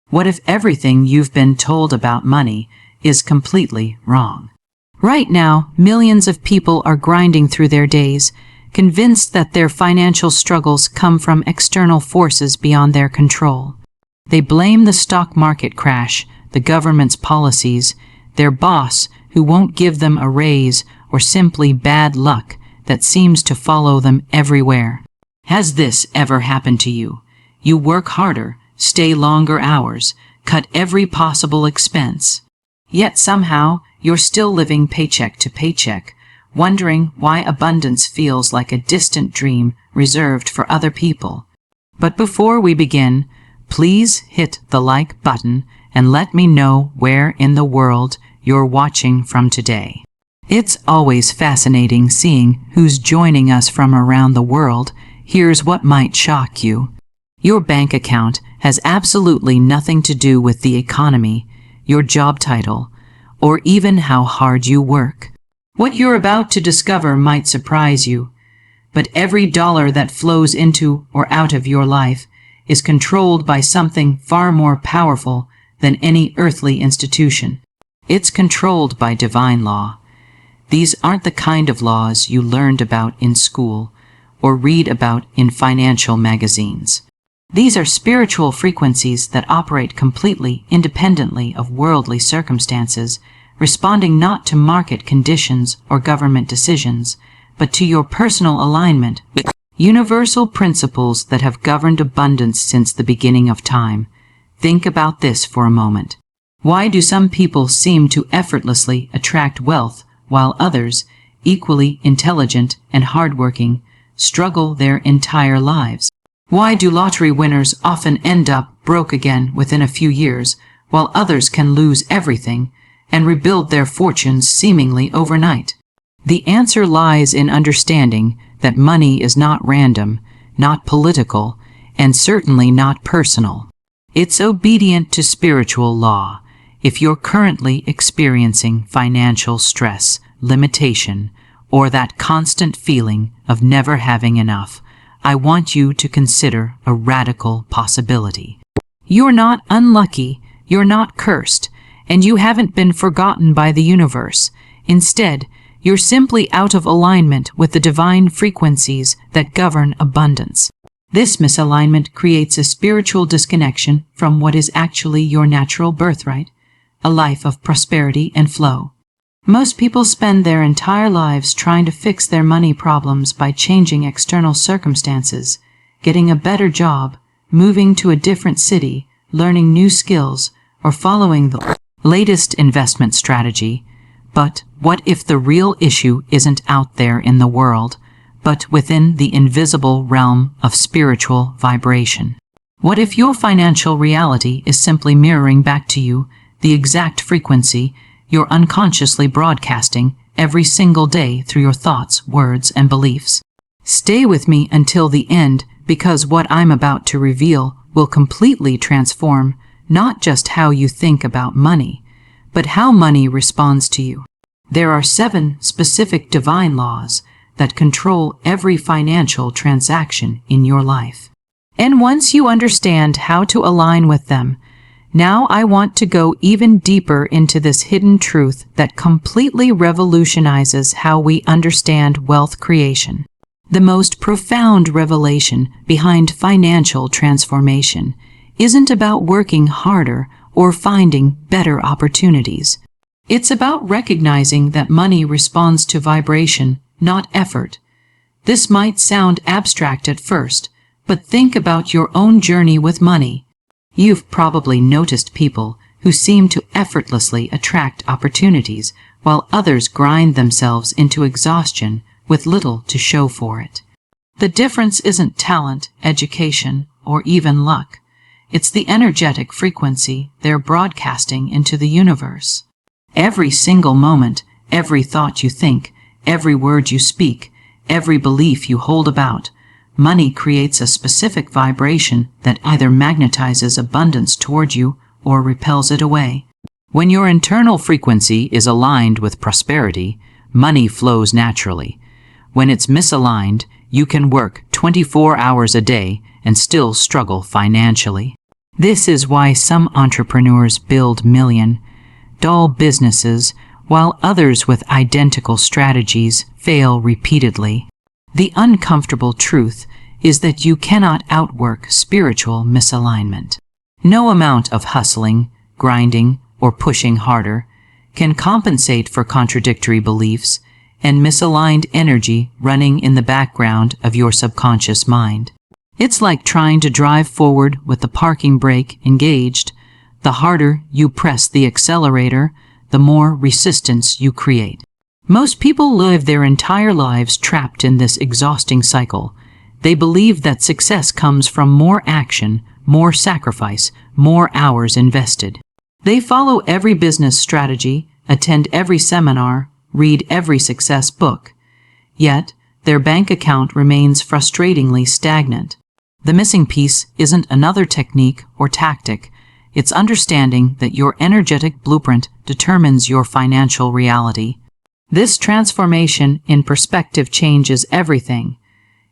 What if everything you've been told about money is completely wrong? Right now, millions of people are grinding through their days, convinced that their financial struggles come from external forces beyond their control. They blame the stock market crash, the government's policies, their boss who won't give them a raise, or simply bad luck that seems to follow them everywhere. Has this ever happened to you? You work harder, stay longer hours, cut every possible expense. Yet somehow, you're still living paycheck to paycheck, wondering why abundance feels like a distant dream reserved for other people. But before we begin, please hit the like button and let me know where in the world you're watching from today. It's always fascinating seeing who's joining us from around the world. Here's what might shock you. Your bank account has absolutely nothing to do with the economy, your job title, or even how hard you work. What you're about to discover might surprise you, but every dollar that flows into or out of your life is controlled by something far more powerful than any earthly institution. It's controlled by divine law. These aren't the kind of laws you learned about in school or read about in financial magazines. These are spiritual frequencies that operate completely independently of worldly circumstances, responding not to market conditions or government decisions, but to your personal alignment with universal principles that have governed abundance since the beginning of time. Think about this for a moment. Why do some people seem to effortlessly attract wealth, while others, equally intelligent and hardworking, struggle their entire lives? Why do lottery winners often end up broke again within a few years, while others can lose everything and rebuild their fortunes seemingly overnight? The answer lies in understanding that money is not random, not political, and certainly not personal. It's obedient to spiritual law. If you're currently experiencing financial stress, limitation, or that constant feeling of never having enough, I want you to consider a radical possibility. You're not unlucky, you're not cursed, and you haven't been forgotten by the universe. Instead, you're simply out of alignment with the divine frequencies that govern abundance. This misalignment creates a spiritual disconnection from what is actually your natural birthright, a life of prosperity and flow. Most people spend their entire lives trying to fix their money problems by changing external circumstances, getting a better job, moving to a different city, learning new skills, or following the latest investment strategy. But what if the real issue isn't out there in the world, but within the invisible realm of spiritual vibration? What if your financial reality is simply mirroring back to you the exact frequency you're unconsciously broadcasting every single day through your thoughts, words, and beliefs? Stay with me until the end, because what I'm about to reveal will completely transform not just how you think about money, but how money responds to you. There are 7 specific divine laws that control every financial transaction in your life. And once you understand how to align with them, now I want to go even deeper into this hidden truth that completely revolutionizes how we understand wealth creation. The most profound revelation behind financial transformation isn't about working harder or finding better opportunities. It's about recognizing that money responds to vibration, not effort. This might sound abstract at first, but think about your own journey with money. You've probably noticed people who seem to effortlessly attract opportunities while others grind themselves into exhaustion with little to show for it. The difference isn't talent, education, or even luck. It's the energetic frequency they're broadcasting into the universe. Every single moment, every thought you think, every word you speak, every belief you hold about, money creates a specific vibration that either magnetizes abundance toward you or repels it away. When your internal frequency is aligned with prosperity, money flows naturally. When it's misaligned, you can work 24 hours a day and still struggle financially. This is why some entrepreneurs build million-dollar businesses while others with identical strategies fail repeatedly. The uncomfortable truth is that you cannot outwork spiritual misalignment. No amount of hustling, grinding, or pushing harder can compensate for contradictory beliefs and misaligned energy running in the background of your subconscious mind. It's like trying to drive forward with the parking brake engaged. The harder you press the accelerator, the more resistance you create. Most people live their entire lives trapped in this exhausting cycle. They believe that success comes from more action, more sacrifice, more hours invested. They follow every business strategy, attend every seminar, read every success book. Yet, their bank account remains frustratingly stagnant. The missing piece isn't another technique or tactic. It's understanding that your energetic blueprint determines your financial reality. This transformation in perspective changes everything.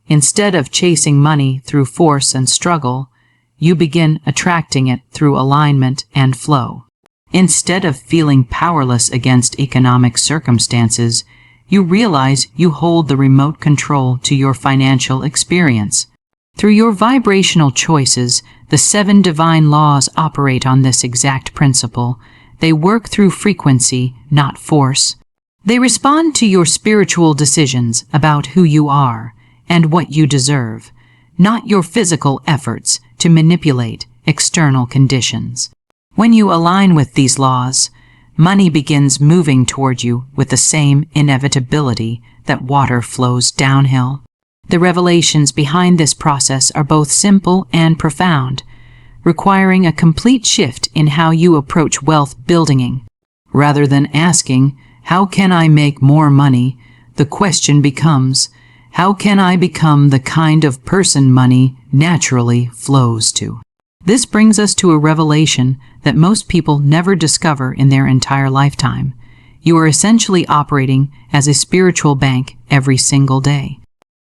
Instead of chasing money through force and struggle, you begin attracting it through alignment and flow. Instead of feeling powerless against economic circumstances, you realize you hold the remote control to your financial experience. Through your vibrational choices, the 7 divine laws operate on this exact principle. They work through frequency, not force. They respond to your spiritual decisions about who you are and what you deserve, not your physical efforts to manipulate external conditions. When you align with these laws, money begins moving toward you with the same inevitability that water flows downhill. The revelations behind this process are both simple and profound, requiring a complete shift in how you approach wealth building. Rather than asking, "How can I make more money?" the question becomes, "How can I become the kind of person money naturally flows to?" This brings us to a revelation that most people never discover in their entire lifetime. You are essentially operating as a spiritual bank every single day.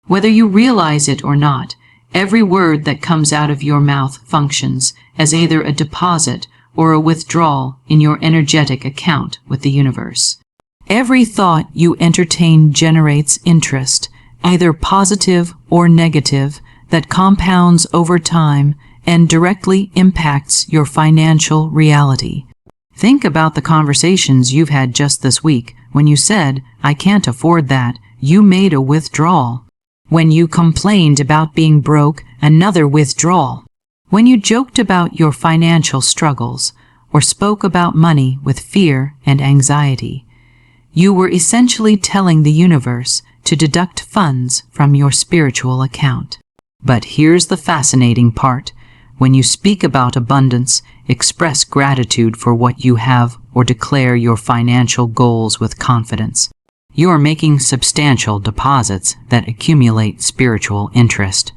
Whether you realize it or not, every word that comes out of your mouth functions as either a deposit or a withdrawal in your energetic account with the universe. Every thought you entertain generates interest, either positive or negative, that compounds over time and directly impacts your financial reality. Think about the conversations you've had just this week. When you said, "I can't afford that," you made a withdrawal. When you complained about being broke, another withdrawal. When you joked about your financial struggles or spoke about money with fear and anxiety, you were essentially telling the universe to deduct funds from your spiritual account. But here's the fascinating part. When you speak about abundance, express gratitude for what you have, or declare your financial goals with confidence, you are making substantial deposits that accumulate spiritual interest.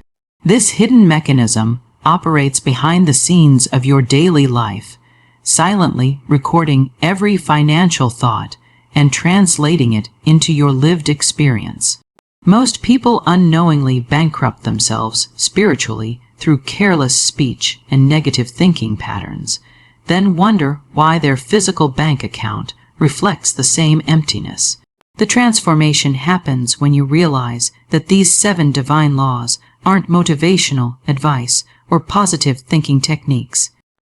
This hidden mechanism operates behind the scenes of your daily life, silently recording every financial thought and translating it into your lived experience. Most people unknowingly bankrupt themselves spiritually through careless speech and negative thinking patterns, then wonder why their physical bank account reflects the same emptiness. The transformation happens when you realize that these 7 divine laws aren't motivational advice or positive thinking techniques.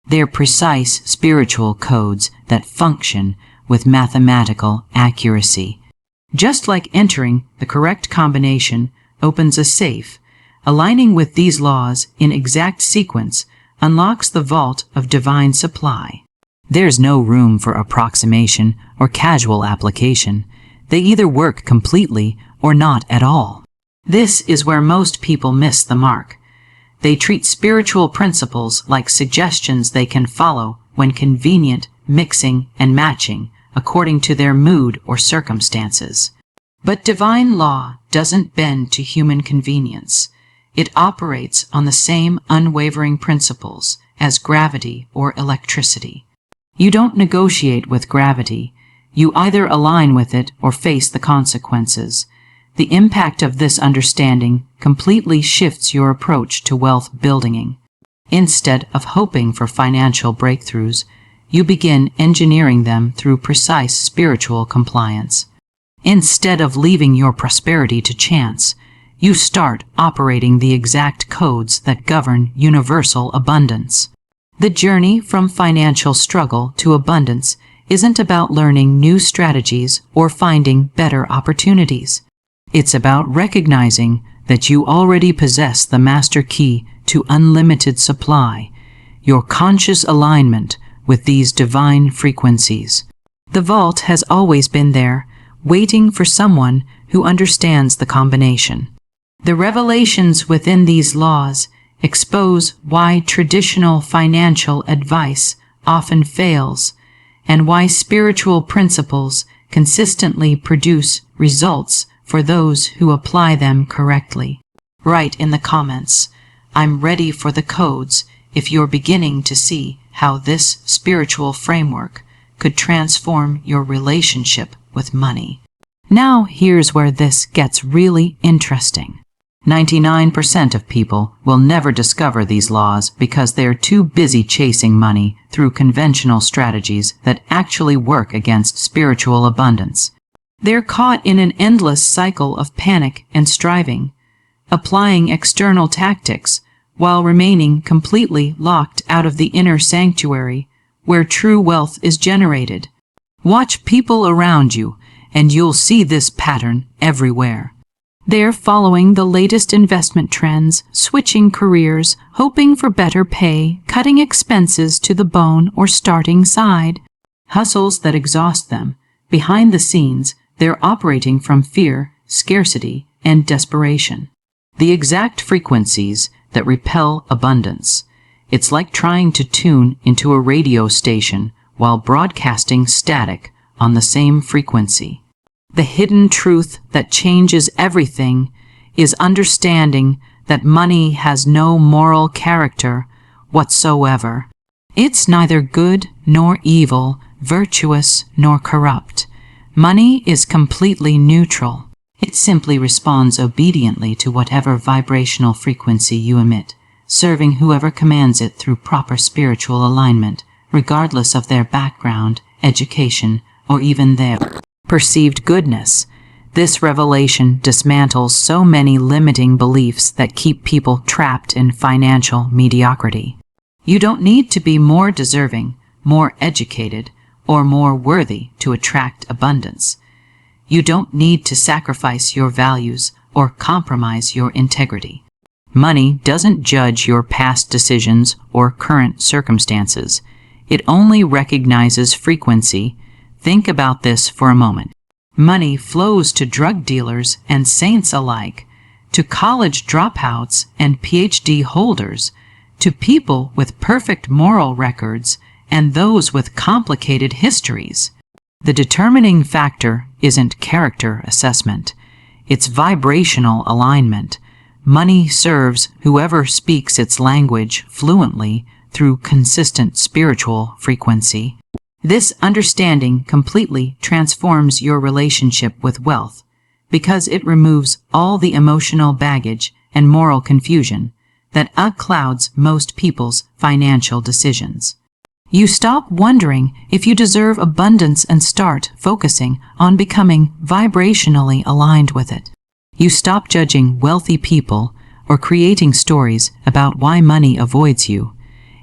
They're precise spiritual codes that function with mathematical accuracy. Just like entering the correct combination opens a safe, aligning with these laws in exact sequence unlocks the vault of divine supply. There's no room for approximation or casual application. They either work completely or not at all. This is where most people miss the mark. They treat spiritual principles like suggestions they can follow when convenient, mixing and matching according to their mood or circumstances. But divine law doesn't bend to human convenience. It operates on the same unwavering principles as gravity or electricity. You don't negotiate with gravity. You either align with it or face the consequences. The impact of this understanding completely shifts your approach to wealth building. Instead of hoping for financial breakthroughs, you begin engineering them through precise spiritual compliance. Instead of leaving your prosperity to chance, you start operating the exact codes that govern universal abundance. The journey from financial struggle to abundance isn't about learning new strategies or finding better opportunities. It's about recognizing that you already possess the master key to unlimited supply, your conscious alignment with these divine frequencies. The vault has always been there, waiting for someone who understands the combination. The revelations within these laws expose why traditional financial advice often fails and why spiritual principles consistently produce results for those who apply them correctly. Write in the comments, "I'm ready for the codes," if you're beginning to see how this spiritual framework could transform your relationship with money. Now here's where this gets really interesting. 99% of people will never discover these laws because they're too busy chasing money through conventional strategies that actually work against spiritual abundance. They're caught in an endless cycle of panic and striving, applying external tactics while remaining completely locked out of the inner sanctuary where true wealth is generated. Watch people around you, and you'll see this pattern everywhere. They're following the latest investment trends, switching careers, hoping for better pay, cutting expenses to the bone, or starting side hustles that exhaust them. Behind the scenes, they're operating from fear, scarcity, and desperation. The exact frequencies that repel abundance. It's like trying to tune into a radio station while broadcasting static on the same frequency. The hidden truth that changes everything is understanding that money has no moral character whatsoever. It's neither good nor evil, virtuous nor corrupt. Money is completely neutral. It simply responds obediently to whatever vibrational frequency you emit, serving whoever commands it through proper spiritual alignment, regardless of their background, education, or even their perceived goodness. This revelation dismantles so many limiting beliefs that keep people trapped in financial mediocrity. You don't need to be more deserving, more educated, or more worthy to attract abundance. You don't need to sacrifice your values or compromise your integrity. Money doesn't judge your past decisions or current circumstances. It only recognizes frequency. Think about this for a moment. Money flows to drug dealers and saints alike, to college dropouts and PhD holders, to people with perfect moral records and those with complicated histories. The determining factor isn't character assessment. It's vibrational alignment. Money serves whoever speaks its language fluently through consistent spiritual frequency. This understanding completely transforms your relationship with wealth because it removes all the emotional baggage and moral confusion that clouds most people's financial decisions. You stop wondering if you deserve abundance and start focusing on becoming vibrationally aligned with it. You stop judging wealthy people or creating stories about why money avoids you,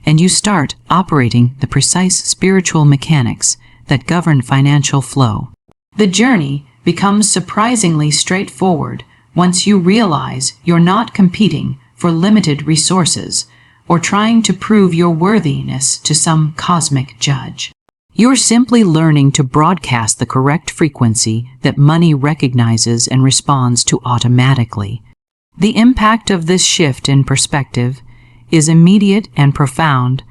and you start operating the precise spiritual mechanics that govern financial flow. The journey becomes surprisingly straightforward once you realize you're not competing for limited resources or trying to prove your worthiness to some cosmic judge. You're simply learning to broadcast the correct frequency that money recognizes and responds to automatically. The impact of this shift in perspective is immediate and profound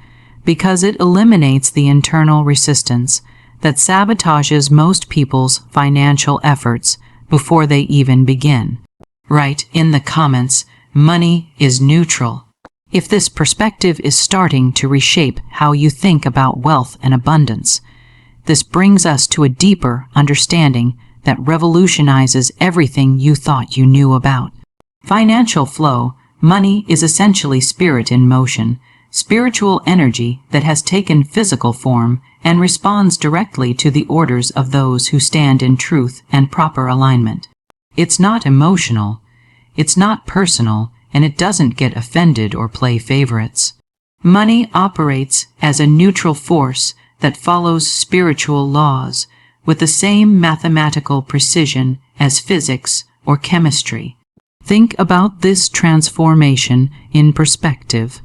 because it eliminates the internal resistance that sabotages most people's financial efforts before they even begin. Write in the comments, "Money is neutral," if this perspective is starting to reshape how you think about wealth and abundance. This brings us to a deeper understanding that revolutionizes everything you thought you knew about. Financial flow, money is essentially spirit in motion, spiritual energy that has taken physical form and responds directly to the orders of those who stand in truth and proper alignment. It's not emotional, it's not personal, and it doesn't get offended or play favorites. Money operates as a neutral force that follows spiritual laws with the same mathematical precision as physics or chemistry. Think about this transformation in perspective.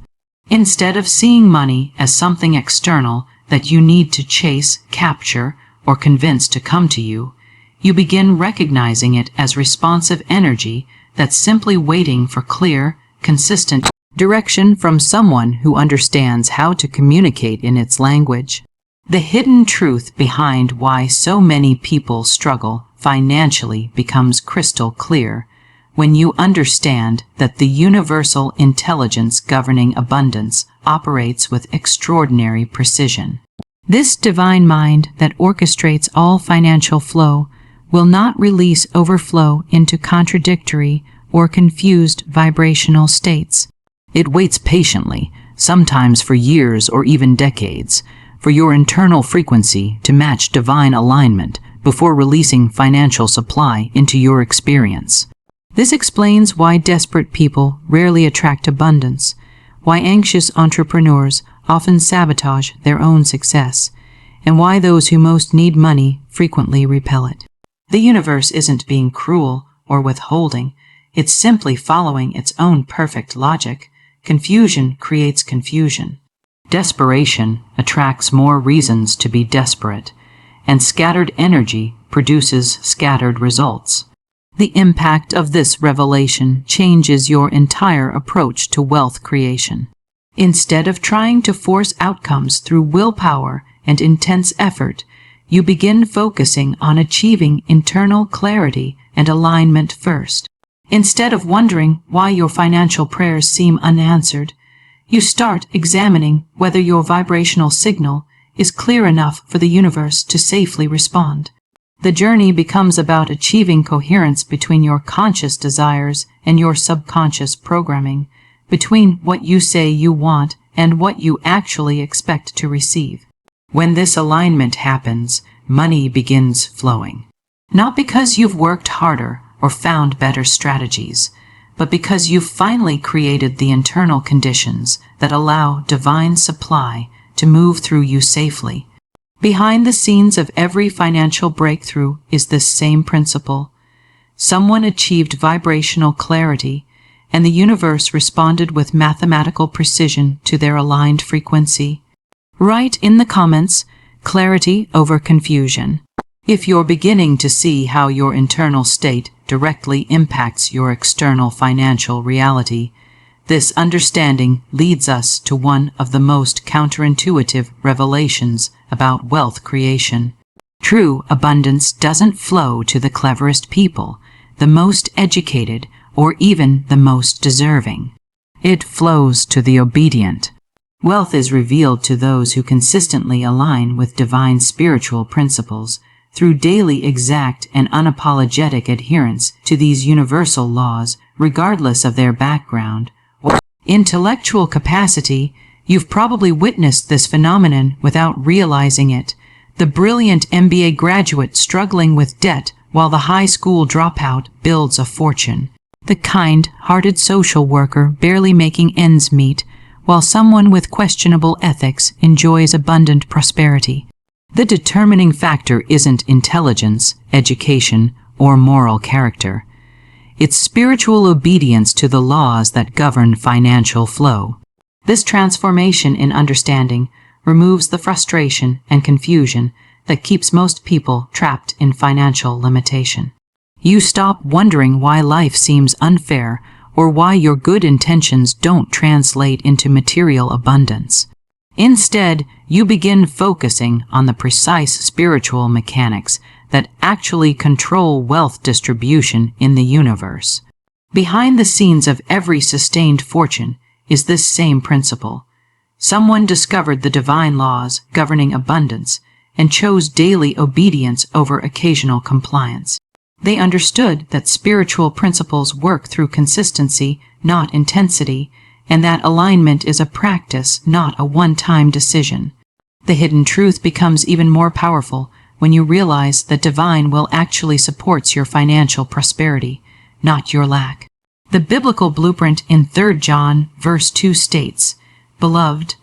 Instead of seeing money as something external that you need to chase, capture, or convince to come to you, you begin recognizing it as responsive energy that's simply waiting for clear, consistent direction from someone who understands how to communicate in its language. The hidden truth behind why so many people struggle financially becomes crystal clear when you understand that the universal intelligence governing abundance operates with extraordinary precision. This divine mind that orchestrates all financial flow will not release overflow into contradictory or confused vibrational states. It waits patiently, sometimes for years or even decades, for your internal frequency to match divine alignment before releasing financial supply into your experience. This explains why desperate people rarely attract abundance, why anxious entrepreneurs often sabotage their own success, and why those who most need money frequently repel it. The universe isn't being cruel or withholding, it's simply following its own perfect logic. Confusion creates confusion. Desperation attracts more reasons to be desperate, and scattered energy produces scattered results. The impact of this revelation changes your entire approach to wealth creation. Instead of trying to force outcomes through willpower and intense effort, you begin focusing on achieving internal clarity and alignment first. Instead of wondering why your financial prayers seem unanswered, you start examining whether your vibrational signal is clear enough for the universe to safely respond. The journey becomes about achieving coherence between your conscious desires and your subconscious programming, between what you say you want and what you actually expect to receive. When this alignment happens, money begins flowing. Not because you've worked harder or found better strategies, but because you've finally created the internal conditions that allow divine supply to move through you safely. Behind the scenes of every financial breakthrough is this same principle. Someone achieved vibrational clarity, and the universe responded with mathematical precision to their aligned frequency. Write in the comments, clarity over confusion. If you're beginning to see how your internal state directly impacts your external financial reality, this understanding leads us to one of the most counterintuitive revelations about wealth creation. True abundance doesn't flow to the cleverest people, the most educated, or even the most deserving. It flows to the obedient. Wealth is revealed to those who consistently align with divine spiritual principles through daily exact and unapologetic adherence to these universal laws, regardless of their background or intellectual capacity. You've probably witnessed this phenomenon without realizing it. The brilliant MBA graduate struggling with debt while the high school dropout builds a fortune. The kind-hearted social worker barely making ends meet while someone with questionable ethics enjoys abundant prosperity. The determining factor isn't intelligence, education, or moral character. It's spiritual obedience to the laws that govern financial flow. This transformation in understanding removes the frustration and confusion that keeps most people trapped in financial limitation. You stop wondering why life seems unfair or why your good intentions don't translate into material abundance. Instead, you begin focusing on the precise spiritual mechanics that actually control wealth distribution in the universe. Behind the scenes of every sustained fortune is this same principle. Someone discovered the divine laws governing abundance and chose daily obedience over occasional compliance. They understood that spiritual principles work through consistency, not intensity, and that alignment is a practice, not a one-time decision. The hidden truth becomes even more powerful when you realize that divine will actually supports your financial prosperity, not your lack. The biblical blueprint in 3 John verse 2 states, "Beloved,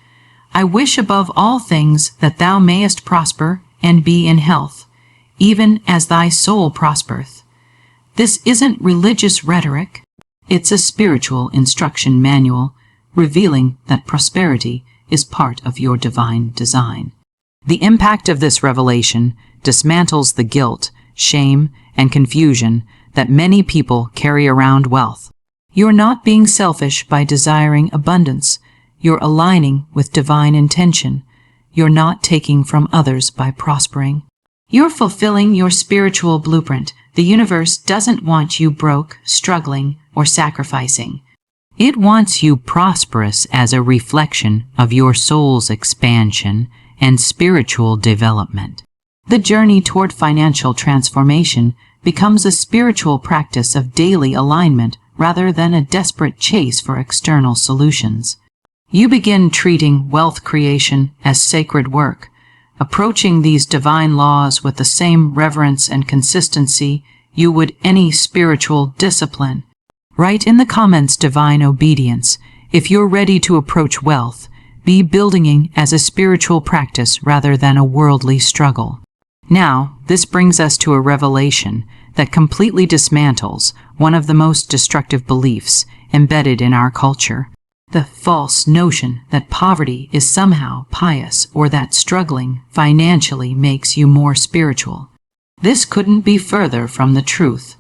I wish above all things that thou mayest prosper and be in health, even as thy soul prospereth." This isn't religious rhetoric. It's a spiritual instruction manual revealing that prosperity is part of your divine design. The impact of this revelation dismantles the guilt, shame, and confusion that many people carry around wealth. You're not being selfish by desiring abundance. You're aligning with divine intention. You're not taking from others by prospering. You're fulfilling your spiritual blueprint. The universe doesn't want you broke, struggling, or sacrificing. It wants you prosperous as a reflection of your soul's expansion and spiritual development. The journey toward financial transformation becomes a spiritual practice of daily alignment rather than a desperate chase for external solutions. You begin treating wealth creation as sacred work, approaching these divine laws with the same reverence and consistency you would any spiritual discipline. Write in the comments divine obedience if you're ready to approach wealth. Be building as a spiritual practice rather than a worldly struggle. Now, this brings us to a revelation that completely dismantles one of the most destructive beliefs embedded in our culture. The false notion that poverty is somehow pious or that struggling financially makes you more spiritual. This couldn't be further from the truth.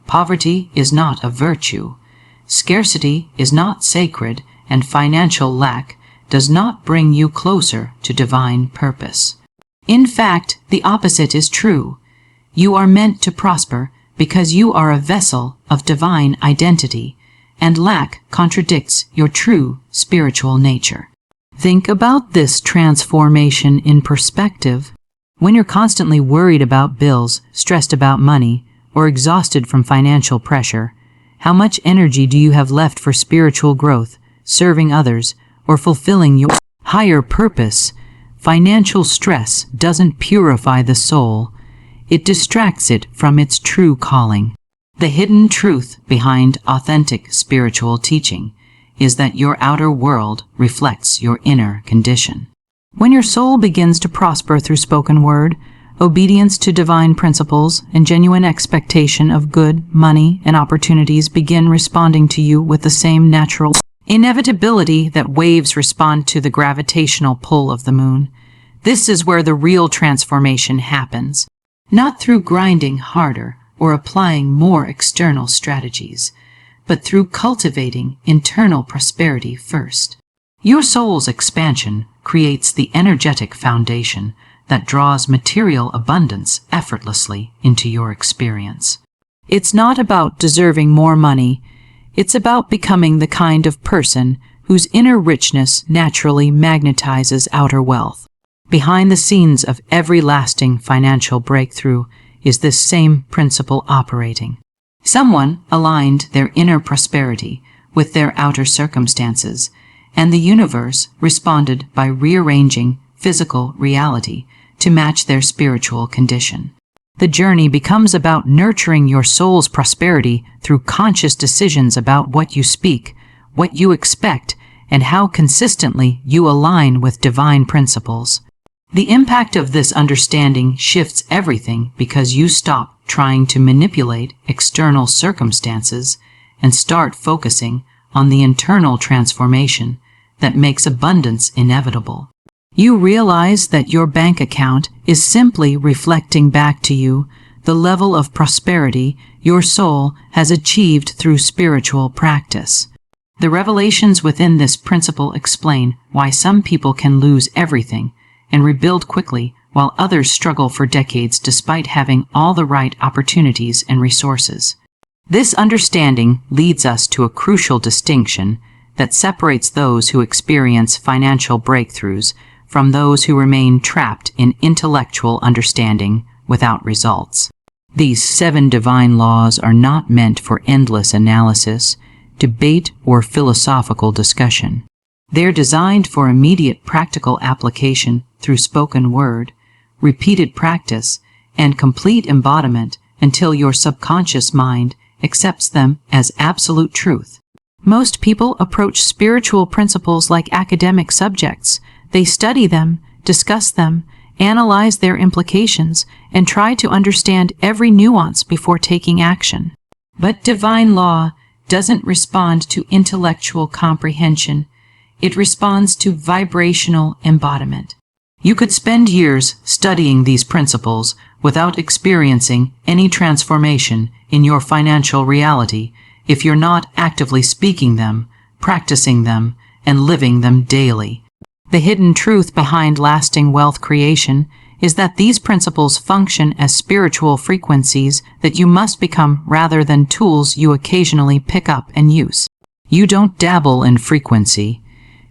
Poverty is not a virtue. Scarcity is not sacred, and financial lack does not bring you closer to divine purpose. In fact, the opposite is true. You are meant to prosper because you are a vessel of divine identity, and lack contradicts your true spiritual nature. Think about this transformation in perspective. When you're constantly worried about bills, stressed about money, or exhausted from financial pressure, how much energy do you have left for spiritual growth, serving others, or fulfilling your higher purpose? Financial stress doesn't purify the soul. It distracts it from its true calling. The hidden truth behind authentic spiritual teaching is that your outer world reflects your inner condition. When your soul begins to prosper through spoken word, obedience to divine principles, and genuine expectation of good, money, and opportunities begin responding to you with the same natural inevitability that waves respond to the gravitational pull of the moon. This is where the real transformation happens, not through grinding harder or applying more external strategies, but through cultivating internal prosperity first. Your soul's expansion creates the energetic foundation that draws material abundance effortlessly into your experience. It's not about deserving more money. It's about becoming the kind of person whose inner richness naturally magnetizes outer wealth. Behind the scenes of every lasting financial breakthrough is this same principle operating. Someone aligned their inner prosperity with their outer circumstances, and the universe responded by rearranging physical reality to match their spiritual condition. The journey becomes about nurturing your soul's prosperity through conscious decisions about what you speak, what you expect, and how consistently you align with divine principles. The impact of this understanding shifts everything because you stop trying to manipulate external circumstances and start focusing on the internal transformation that makes abundance inevitable. You realize that your bank account is simply reflecting back to you the level of prosperity your soul has achieved through spiritual practice. The revelations within this principle explain why some people can lose everything and rebuild quickly while others struggle for decades despite having all the right opportunities and resources. This understanding leads us to a crucial distinction that separates those who experience financial breakthroughs from those who remain trapped in intellectual understanding without results. These 7 divine laws are not meant for endless analysis. debate, or philosophical discussion. They're designed for immediate practical application through spoken word, repeated practice, and complete embodiment until your subconscious mind accepts them as absolute truth. Most people approach spiritual principles like academic subjects. They study them, discuss them, analyze their implications, and try to understand every nuance before taking action. But divine law doesn't respond to intellectual comprehension. It responds to vibrational embodiment. You could spend years studying these principles without experiencing any transformation in your financial reality if you're not actively speaking them, practicing them, and living them daily. The hidden truth behind lasting wealth creation is that these principles function as spiritual frequencies that you must become rather than tools you occasionally pick up and use. You don't dabble in frequency.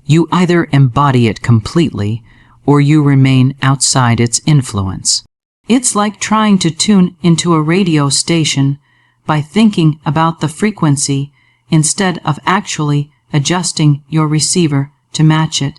You either embody it completely or you remain outside its influence. It's like trying to tune into a radio station by thinking about the frequency instead of actually adjusting your receiver to match it.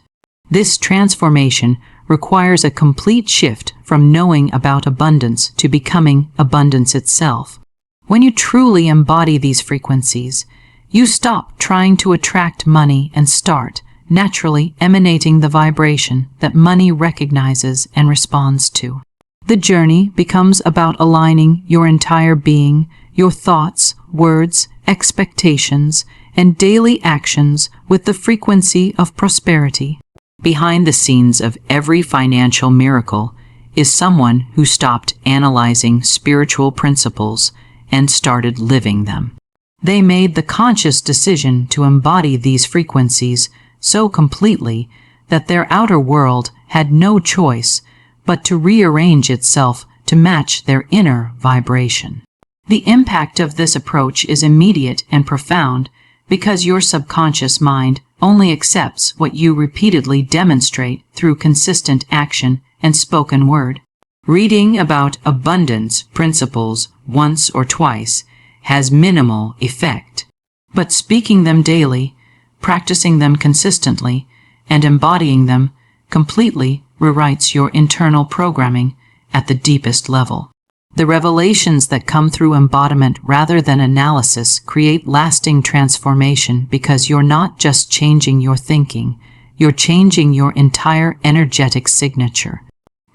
This transformation requires a complete shift from knowing about abundance to becoming abundance itself. When you truly embody these frequencies, you stop trying to attract money and start naturally emanating the vibration that money recognizes and responds to. The journey becomes about aligning your entire being, your thoughts, words, expectations, and daily actions with the frequency of prosperity. Behind the scenes of every financial miracle is someone who stopped analyzing spiritual principles and started living them. They made the conscious decision to embody these frequencies so completely that their outer world had no choice but to rearrange itself to match their inner vibration. The impact of this approach is immediate and profound because your subconscious mind only accepts what you repeatedly demonstrate through consistent action and spoken word. Reading about abundance principles once or twice has minimal effect, but speaking them daily, practicing them consistently, and embodying them completely rewrites your internal programming at the deepest level. The revelations that come through embodiment rather than analysis create lasting transformation because you're not just changing your thinking, you're changing your entire energetic signature.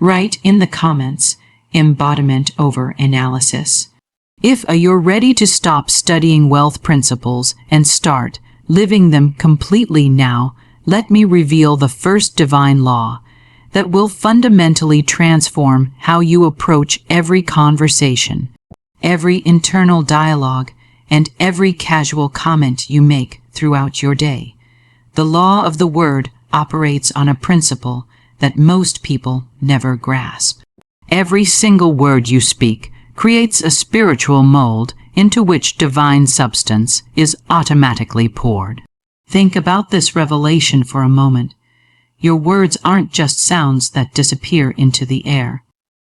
Write in the comments, embodiment over analysis. If you're ready to stop studying wealth principles and start living them completely now, let me reveal the first divine law that will fundamentally transform how you approach every conversation, every internal dialogue, and every casual comment you make throughout your day. The law of the word operates on a principle that most people never grasp. Every single word you speak creates a spiritual mold into which divine substance is automatically poured. Think about this revelation for a moment. Your words aren't just sounds that disappear into the air.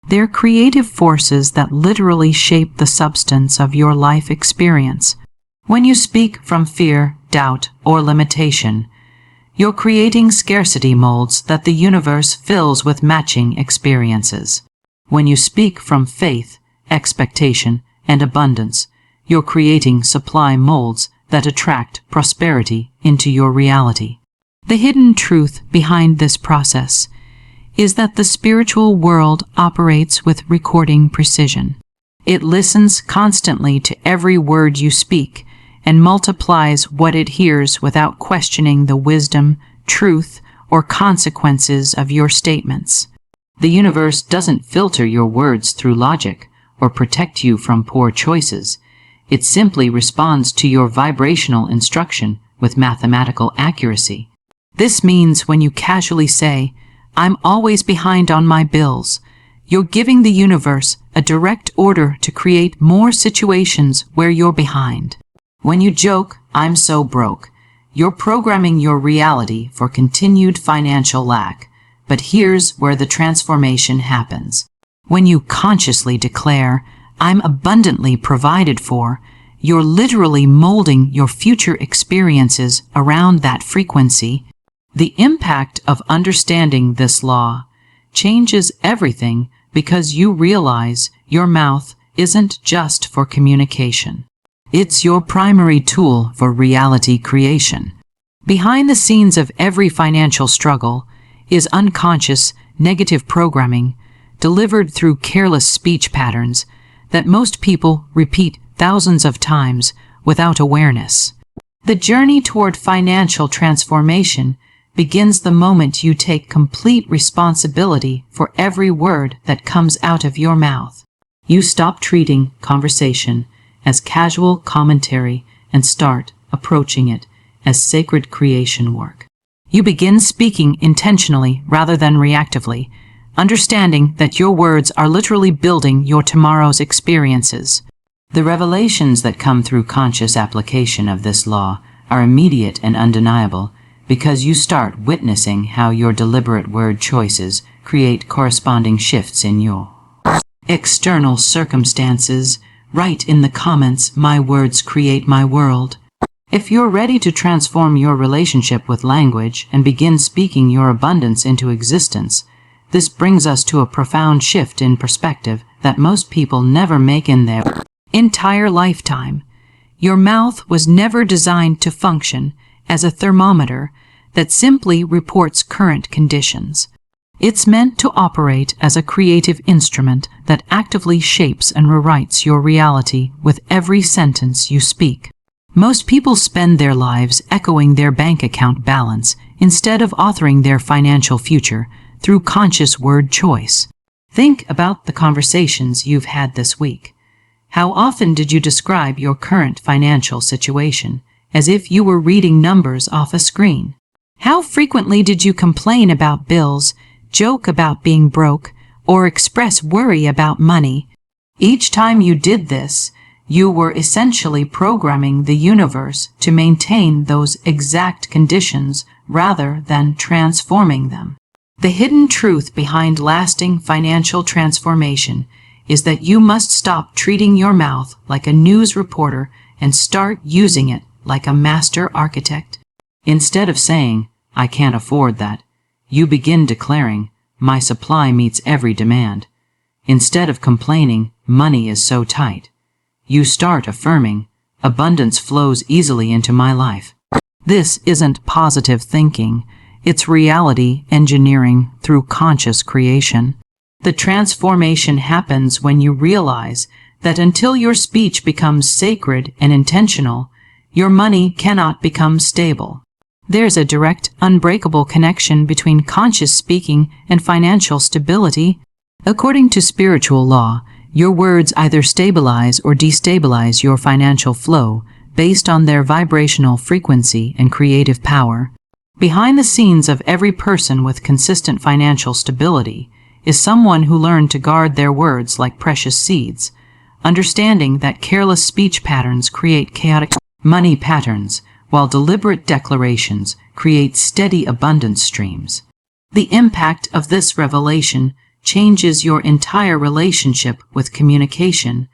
They're creative forces that literally shape the substance of your life experience. When you speak from fear, doubt, or limitation, you're creating scarcity molds that the universe fills with matching experiences. When you speak from faith, expectation, and abundance, you're creating supply molds that attract prosperity into your reality. The hidden truth behind this process is that the spiritual world operates with recording precision. It listens constantly to every word you speak and multiplies what it hears without questioning the wisdom, truth, or consequences of your statements. The universe doesn't filter your words through logic or protect you from poor choices. It simply responds to your vibrational instruction with mathematical accuracy. This means when you casually say, "I'm always behind on my bills," you're giving the universe a direct order to create more situations where you're behind. When you joke, "I'm so broke," you're programming your reality for continued financial lack. But here's where the transformation happens. When you consciously declare, "I'm abundantly provided for," you're literally molding your future experiences around that frequency. The impact of understanding this law changes everything because you realize your mouth isn't just for communication. It's your primary tool for reality creation. Behind the scenes of every financial struggle is unconscious, negative programming delivered through careless speech patterns that most people repeat thousands of times without awareness. The journey toward financial transformation begins the moment you take complete responsibility for every word that comes out of your mouth. You stop treating conversation as casual commentary and start approaching it as sacred creation work. You begin speaking intentionally rather than reactively, understanding that your words are literally building your tomorrow's experiences. The revelations that come through conscious application of this law are immediate and undeniable because you start witnessing how your deliberate word choices create corresponding shifts in your external circumstances. Write in the comments, "My words create my world." If you're ready to transform your relationship with language and begin speaking your abundance into existence, this brings us to a profound shift in perspective that most people never make in their entire lifetime. Your mouth was never designed to function as a thermometer that simply reports current conditions. It's meant to operate as a creative instrument that actively shapes and rewrites your reality with every sentence you speak. Most people spend their lives echoing their bank account balance instead of authoring their financial future through conscious word choice. Think about the conversations you've had this week. How often did you describe your current financial situation as if you were reading numbers off a screen? How frequently did you complain about bills, joke about being broke, or express worry about money? Each time you did this, you were essentially programming the universe to maintain those exact conditions rather than transforming them. The hidden truth behind lasting financial transformation is that you must stop treating your mouth like a news reporter and start using it like a master architect. Instead of saying, "I can't afford that," you begin declaring, "My supply meets every demand." Instead of complaining, "Money is so tight," you start affirming, "Abundance flows easily into my life." This isn't positive thinking, it's reality engineering through conscious creation. The transformation happens when you realize that until your speech becomes sacred and intentional, your money cannot become stable. There's a direct, unbreakable connection between conscious speaking and financial stability. According to spiritual law, your words either stabilize or destabilize your financial flow based on their vibrational frequency and creative power. Behind the scenes of every person with consistent financial stability is someone who learned to guard their words like precious seeds, understanding that careless speech patterns create chaotic money patterns, while deliberate declarations create steady abundance streams. The impact of this revelation changes your entire relationship with communication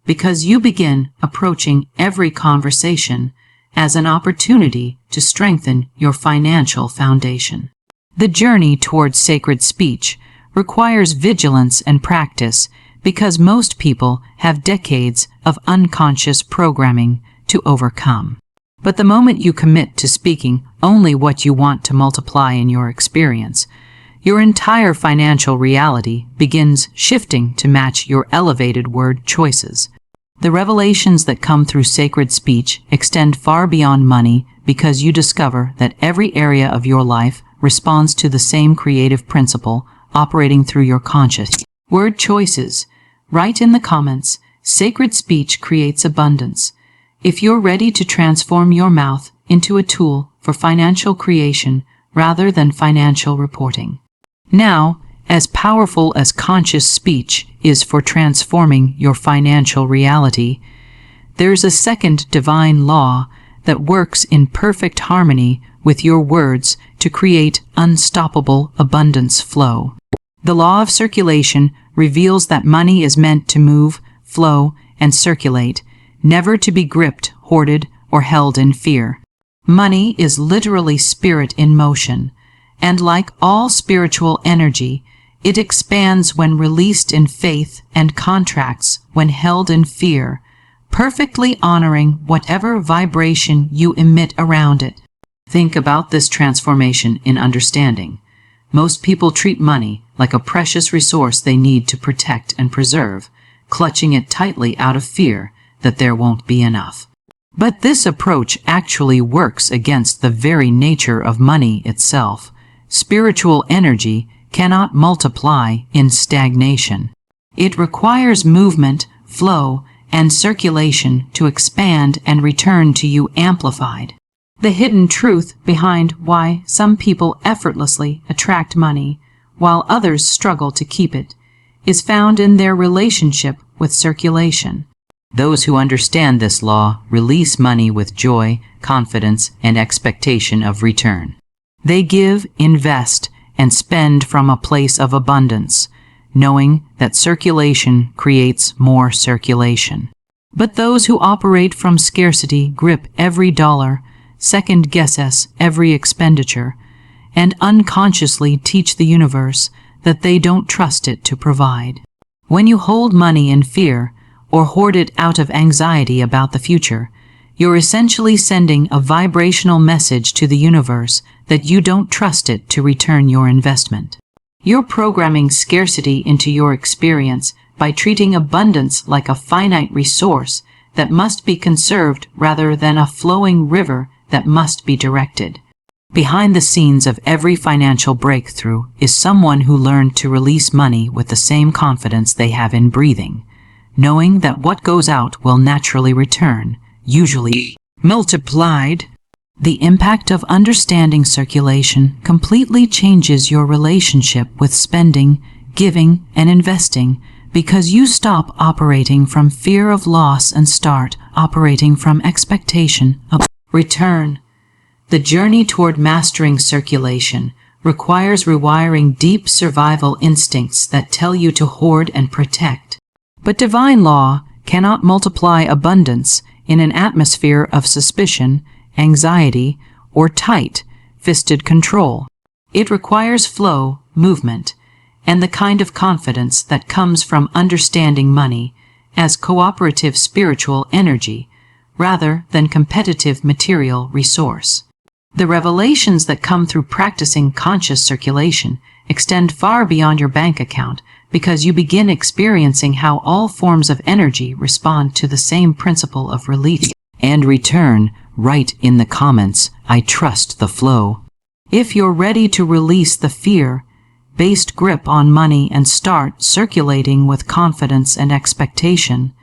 because you begin approaching every conversation as an opportunity to strengthen your financial foundation. The journey towards sacred speech requires vigilance and practice because most people have decades of unconscious programming to overcome. But the moment you commit to speaking only what you want to multiply in your experience, your entire financial reality begins shifting to match your elevated word choices. The revelations that come through sacred speech extend far beyond money because you discover that every area of your life responds to the same creative principle operating through your conscious word choices. Write in the comments, "Sacred speech creates abundance." If you're ready to transform your mouth into a tool for financial creation rather than financial reporting. Now, as powerful as conscious speech is for transforming your financial reality, there's a second divine law that works in perfect harmony with your words to create unstoppable abundance flow. The law of circulation reveals that money is meant to move, flow, and circulate, never to be gripped, hoarded, or held in fear. Money is literally spirit in motion, and like all spiritual energy, it expands when released in faith and contracts when held in fear, perfectly honoring whatever vibration you emit around it. Think about this transformation in understanding. Most people treat money like a precious resource they need to protect and preserve, clutching it tightly out of fear that there won't be enough. But this approach actually works against the very nature of money itself. Spiritual energy cannot multiply in stagnation. It requires movement, flow, and circulation to expand and return to you amplified. The hidden truth behind why some people effortlessly attract money, while others struggle to keep it, is found in their relationship with circulation. Those who understand this law release money with joy, confidence, and expectation of return. They give, invest, and spend from a place of abundance, knowing that circulation creates more circulation. But those who operate from scarcity grip every dollar, second-guess every expenditure, and unconsciously teach the universe that they don't trust it to provide. When you hold money in fear, or hoard it out of anxiety about the future, you're essentially sending a vibrational message to the universe that you don't trust it to return your investment. You're programming scarcity into your experience by treating abundance like a finite resource that must be conserved rather than a flowing river that must be directed. Behind the scenes of every financial breakthrough is someone who learned to release money with the same confidence they have in breathing, knowing that what goes out will naturally return, usually multiplied. The impact of understanding circulation completely changes your relationship with spending, giving, and investing, because you stop operating from fear of loss and start operating from expectation of return. The journey toward mastering circulation requires rewiring deep survival instincts that tell you to hoard and protect. But divine law cannot multiply abundance in an atmosphere of suspicion, anxiety, or tight-fisted control. It requires flow, movement, and the kind of confidence that comes from understanding money as cooperative spiritual energy rather than competitive material resource. The revelations that come through practicing conscious circulation extend far beyond your bank account because you begin experiencing how all forms of energy respond to the same principle of release and return. Write in the comments, I trust the flow. If you're ready to release the fear-based grip on money and start circulating with confidence and expectation,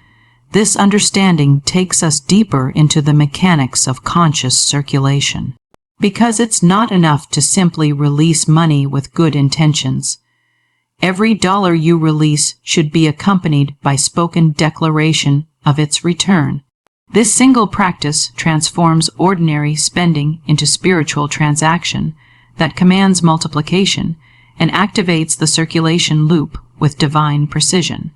this understanding takes us deeper into the mechanics of conscious circulation. Because it's not enough to simply release money with good intentions. Every dollar you release should be accompanied by spoken declaration of its return. This single practice transforms ordinary spending into spiritual transaction that commands multiplication and activates the circulation loop with divine precision.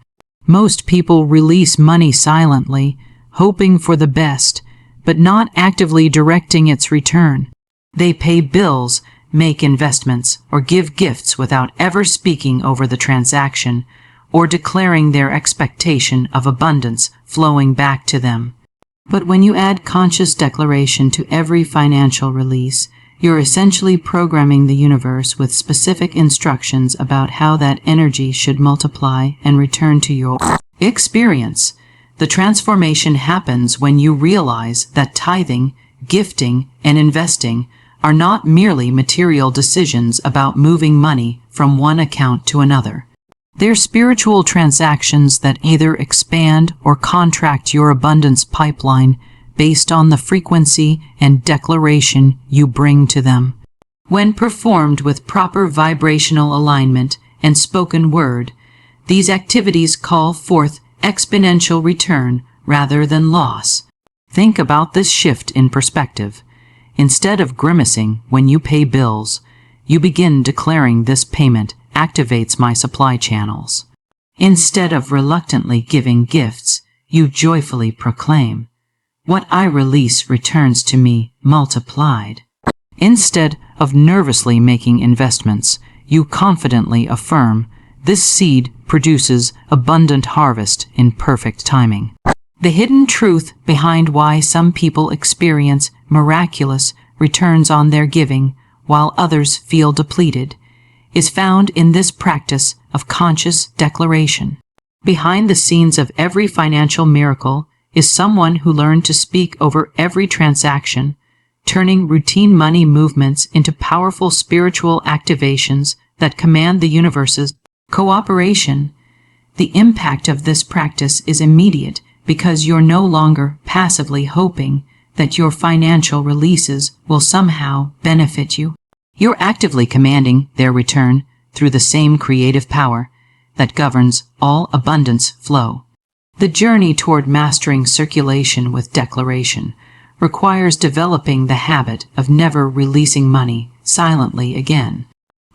Most people release money silently, hoping for the best, but not actively directing its return. They pay bills, make investments, or give gifts without ever speaking over the transaction or declaring their expectation of abundance flowing back to them. But when you add conscious declaration to every financial release, you're essentially programming the universe with specific instructions about how that energy should multiply and return to your experience. The transformation happens when you realize that tithing, gifting, and investing are not merely material decisions about moving money from one account to another. They're spiritual transactions that either expand or contract your abundance pipeline based on the frequency and declaration you bring to them. When performed with proper vibrational alignment and spoken word, these activities call forth exponential return rather than loss. Think about this shift in perspective. Instead of grimacing when you pay bills, you begin declaring this payment activates my supply channels. Instead of reluctantly giving gifts, you joyfully proclaim, "What I release returns to me multiplied." Instead of nervously making investments, you confidently affirm, "This seed produces abundant harvest in perfect timing." The hidden truth behind why some people experience miraculous returns on their giving while others feel depleted is found in this practice of conscious declaration. Behind the scenes of every financial miracle is someone who learned to speak over every transaction, turning routine money movements into powerful spiritual activations that command the universe's cooperation. The impact of this practice is immediate because you're no longer passively hoping that your financial releases will somehow benefit you. You're actively commanding their return through the same creative power that governs all abundance flow. The journey toward mastering circulation with declaration requires developing the habit of never releasing money silently again,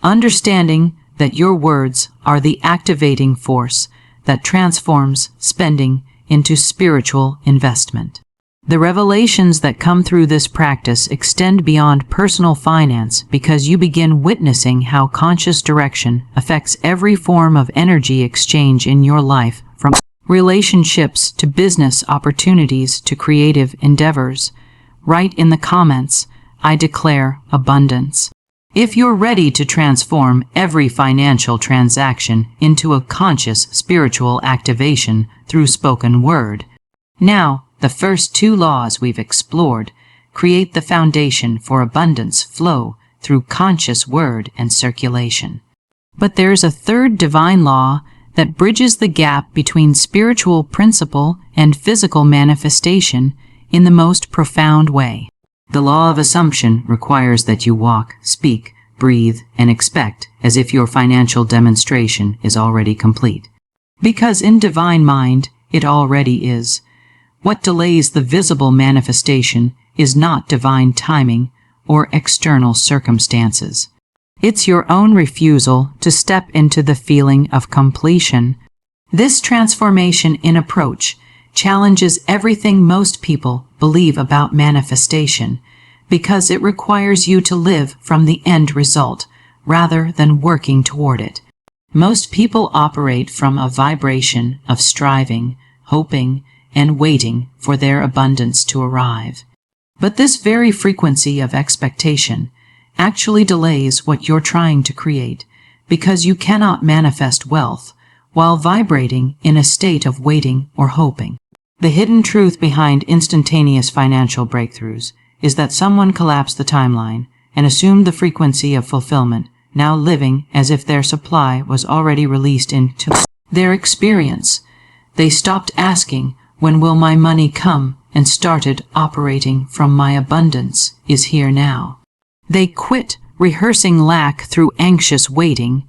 understanding that your words are the activating force that transforms spending into spiritual investment. The revelations that come through this practice extend beyond personal finance because you begin witnessing how conscious direction affects every form of energy exchange in your life, from relationships to business opportunities to creative endeavors. Write in the comments, "I declare abundance," if you're ready to transform every financial transaction into a conscious spiritual activation through spoken word. Now, the first two laws we've explored create the foundation for abundance flow through conscious word and circulation. But there's a third divine law that bridges the gap between spiritual principle and physical manifestation in the most profound way. The law of assumption requires that you walk, speak, breathe, and expect as if your financial demonstration is already complete. Because in divine mind, it already is. What delays the visible manifestation is not divine timing or external circumstances. It's your own refusal to step into the feeling of completion. This transformation in approach challenges everything most people believe about manifestation because it requires you to live from the end result rather than working toward it. Most people operate from a vibration of striving, hoping, and waiting for their abundance to arrive. But this very frequency of expectation actually delays what you're trying to create because you cannot manifest wealth while vibrating in a state of waiting or hoping. The hidden truth behind instantaneous financial breakthroughs is that someone collapsed the timeline and assumed the frequency of fulfillment, now living as if their supply was already released into their experience. They stopped asking, "When will my money come?" and started operating from "My abundance is here now." They quit rehearsing lack through anxious waiting